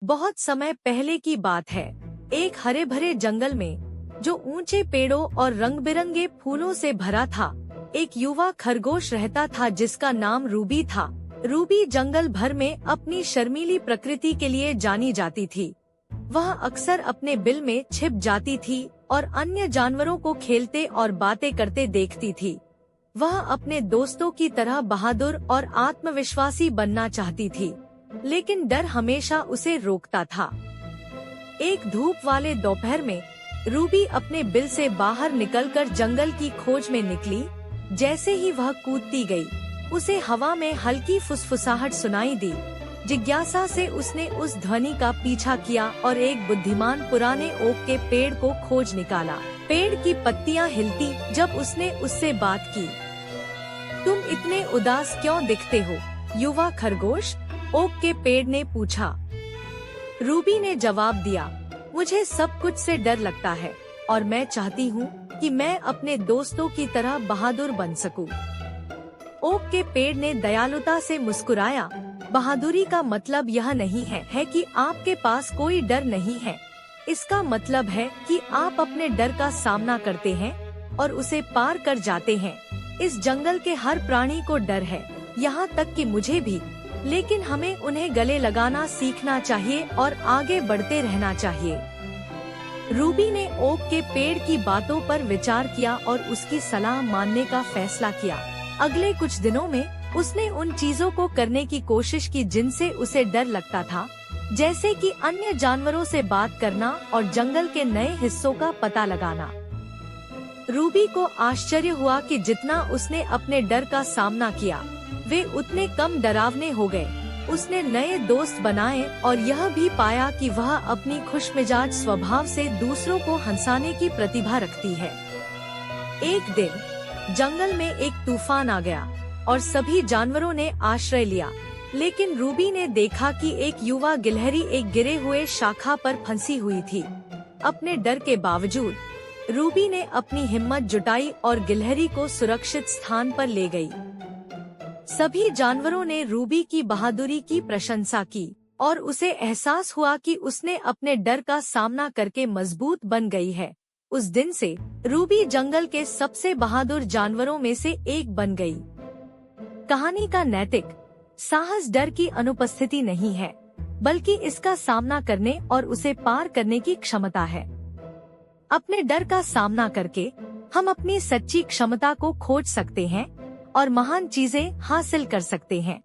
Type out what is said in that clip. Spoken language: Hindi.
बहुत समय पहले की बात है। एक हरे भरे जंगल में, जो ऊंचे पेड़ों और रंग बिरंगे फूलों से भरा था, एक युवा खरगोश रहता था जिसका नाम रूबी था। रूबी जंगल भर में अपनी शर्मीली प्रकृति के लिए जानी जाती थी। वह अक्सर अपने बिल में छिप जाती थी और अन्य जानवरों को खेलते और बातें करते देखती थी। वह अपने दोस्तों की तरह बहादुर और आत्मविश्वासी बनना चाहती थी, लेकिन डर हमेशा उसे रोकता था। एक धूप वाले दोपहर में रूबी अपने बिल से बाहर निकलकर जंगल की खोज में निकली। जैसे ही वह कूदती गई, उसे हवा में हल्की फुसफुसाहट सुनाई दी। जिज्ञासा से उसने उस ध्वनि का पीछा किया और एक बुद्धिमान पुराने ओक के पेड़ को खोज निकाला। पेड़ की पत्तियां हिलती जब उसने उससे बात की। तुम इतने उदास क्यों दिखते हो, युवा खरगोश? ओक के पेड़ ने पूछा। रूबी ने जवाब दिया, मुझे सब कुछ से डर लगता है और मैं चाहती हूँ कि मैं अपने दोस्तों की तरह बहादुर बन सकूं। ओक के पेड़ ने दयालुता से मुस्कुराया। बहादुरी का मतलब यह नहीं है कि आपके पास कोई डर नहीं है। इसका मतलब है कि आप अपने डर का सामना करते हैं और उसे पार कर जाते हैं। इस जंगल के हर प्राणी को डर है, यहाँ तक कि मुझे भी, लेकिन हमें उन्हें गले लगाना सीखना चाहिए और आगे बढ़ते रहना चाहिए। रूबी ने ओक के पेड़ की बातों पर विचार किया और उसकी सलाह मानने का फैसला किया। अगले कुछ दिनों में उसने उन चीजों को करने की कोशिश की जिनसे उसे डर लगता था, जैसे कि अन्य जानवरों से बात करना और जंगल के नए हिस्सों का पता लगाना। रूबी को आश्चर्य हुआ कि जितना उसने अपने डर का सामना किया, वे उतने कम डरावने हो गए। उसने नए दोस्त बनाए और यह भी पाया कि वह अपनी खुशमिजाज स्वभाव से दूसरों को हंसाने की प्रतिभा रखती है। एक दिन जंगल में एक तूफान आ गया और सभी जानवरों ने आश्रय लिया, लेकिन रूबी ने देखा कि एक युवा गिलहरी एक गिरे हुए शाखा पर फंसी हुई थी। अपने डर के बावजूद रूबी ने अपनी हिम्मत जुटाई और गिलहरी को सुरक्षित स्थान पर ले गई। सभी जानवरों ने रूबी की बहादुरी की प्रशंसा की और उसे एहसास हुआ कि उसने अपने डर का सामना करके मजबूत बन गई है। उस दिन से रूबी जंगल के सबसे बहादुर जानवरों में से एक बन गई। कहानी का नैतिक साहस डर की अनुपस्थिति नहीं है, बल्कि इसका सामना करने और उसे पार करने की क्षमता है। अपने डर का सामना करके हम अपनी सच्ची क्षमता को खोज सकते हैं और महान चीजें हासिल कर सकते हैं।